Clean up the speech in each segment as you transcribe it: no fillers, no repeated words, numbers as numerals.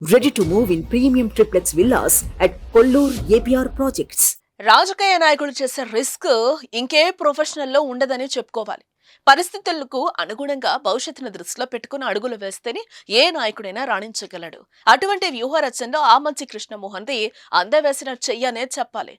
Ready to move in premium triplex villas at Kollur APR Projects. రాజకీయ నాయకులు చేసే risk ఇంకే ప్రొఫెషనల్లో ఉండదని చెప్పుకోవాలి. పరిస్థితులకు అనుగుణంగా భవిష్యత్తును దృష్టిలో పెట్టుకుని అడుగులు వేస్తేనే ఏ నాయకుడైనా రాణించగలడు. అటువంటి వ్యూహ రచనలో ఆమంచి కృష్ణమోహన్ది అందవేసిన చెయ్యనే చెప్పాలి.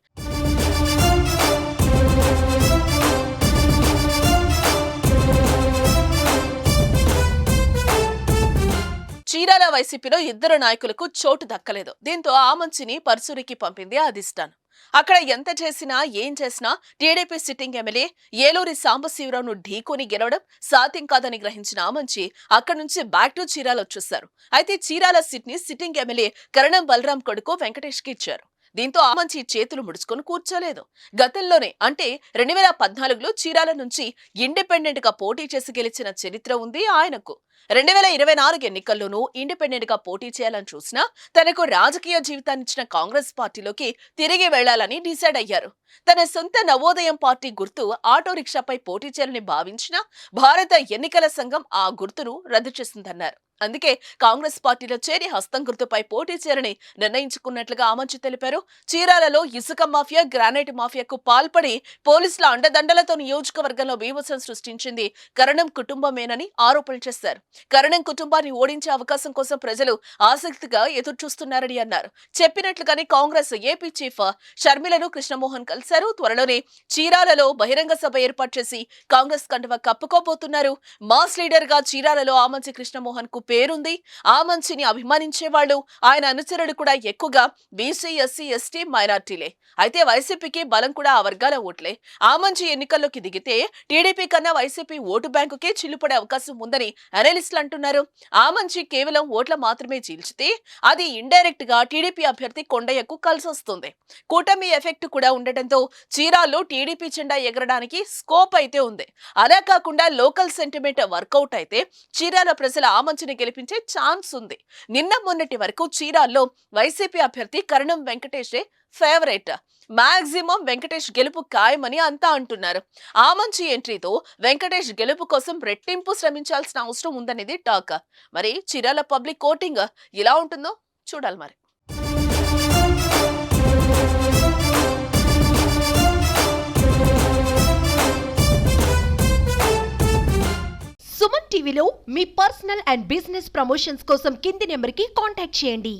చీరాల వైసీపీలో ఇద్దరు నాయకులకు చోటు దక్కలేదు. దీంతో ఆమంచిని పర్సూరికి పంపింది అధిష్టానం. అక్కడ ఎంత చేసినా ఏం చేసినా టీడీపీ సిట్టింగ్ ఎమ్మెల్యే ఏలూరి సాంబశివరావును ఢీకొని గెలవడం సాధ్యం కాదని గ్రహించిన ఆమంచి అక్కడి నుంచి బ్యాక్ టు చీరాల వచ్చేశారు. అయితే చీరాల సీట్ ని సిట్టింగ్ ఎమ్మెల్యే కరణం బలరాం కొడుకు వెంకటేష్ కి ఇచ్చారు. దీంతో ఆమంచి చేతులు ముడుచుకొని కూర్చోలేదు. గతంలోనే అంటే 2014లో చీరాల నుంచి ఇండిపెండెంట్ గా పోటీ చేసి గెలిచిన చరిత్ర ఉంది ఆయనకు. 2024 ఎన్నికల్లోనూ ఇండిపెండెంట్ గా పోటీ చేయాలని చూసినా తనకు రాజకీయ జీవితాన్నిచ్చిన కాంగ్రెస్ పార్టీలోకి తిరిగి వెళ్లాలని డిసైడ్ అయ్యారు. తన సొంత నవోదయం పార్టీ గుర్తు ఆటో రిక్షాపై పోటీ చేయాలని భావించినా భారత ఎన్నికల సంఘం ఆ గుర్తును రద్దు చేసిందన్నారు. అందుకే కాంగ్రెస్ పార్టీలో చేరి హస్తం గుర్తుపై పోటీ చేయాలని నిర్ణయించుకున్నట్లుగా ఆమంచి తెలిపారు. చీరాలలో ఇసుక మాఫియా, గ్రానైట్ మాఫియాకు పాల్పడి పోలీసుల అండదండలతో నియోజకవర్గంలో బీభత్సం సృష్టించింది కరణం కుటుంబమేనని ఆరోపణలు చేశారు. కరణం కుటుంబాన్ని ఓడించే అవకాశం కోసం ప్రజలు ఆసక్తిగా ఎదురుచూస్తున్నారని అన్నారు. చెప్పినట్లుగానే కాంగ్రెస్ ఏపీ చీఫ్ షర్మిలను కృష్ణమోహన్ కలిశారు. త్వరలోనే చీరాలలో బహిరంగ సభ ఏర్పాటు చేసి కాంగ్రెస్ కండువా కప్పుకోబోతున్నారు. మాస్ లీడర్ గా చీరాలలో ఆమంచి కృష్ణమోహన్ కు పేరుంది. ఆమంచిని అభిమానించేవాళ్లు, ఆయన అనుచరుడు కూడా ఎక్కువగా బీసీ, ఎస్సీ, ఎస్టీ, మైనార్టీలే. అయితే వైసీపీకి బలం కూడా ఆ వర్గాల ఓట్లే. ఆమంచి ఎన్నికల్లోకి దిగితే టీడీపీ కన్నా వైసీపీ ఓటు బ్యాంకుకే చిల్లుపడే అవకాశం ఉందని అనలిస్టులు అంటున్నారు. ఆమంచి కేవలం ఓట్ల మాత్రమే చీల్చితే అది ఇండైరెక్ట్ గా టీడీపీ అభ్యర్థి కొండయ్యకు కలిసొస్తుంది. కూటమి ఎఫెక్ట్ కూడా ఉండటంతో చీరాల్లో టీడీపీ జెండా ఎగరడానికి స్కోప్ అయితే ఉంది. అలా కాకుండా లోకల్ సెంటిమెంట్ వర్కౌట్ అయితే చీరాల ప్రజల ఆమంచిని గెలిపించే ఛాన్స్ ఉంది. నిన్న మొన్నటి వరకు చీరాల్లో వైసీపీ అభ్యర్థి కరణం వెంకటేషే ఫేవరెట్. మాక్సిమం వెంకటేష్ గెలుపు ఖాయమని అంతా అంటున్నారు. ఆమంచి ఎంట్రీతో వెంకటేష్ గెలుపు కోసం రెట్టింపు శ్రమించాల్సిన అవసరం ఉందనేది టాక్. మరి చీరాల పబ్లిక్ ఓటింగ్ ఎలా ఉంటుందో చూడాలి మరి. సుమన్ టీవీలో మీ పర్సనల్ అండ్ బిజినెస్ ప్రమోషన్స్ కోసం కింది నెంబర్కి కాంటాక్ట్ చేయండి.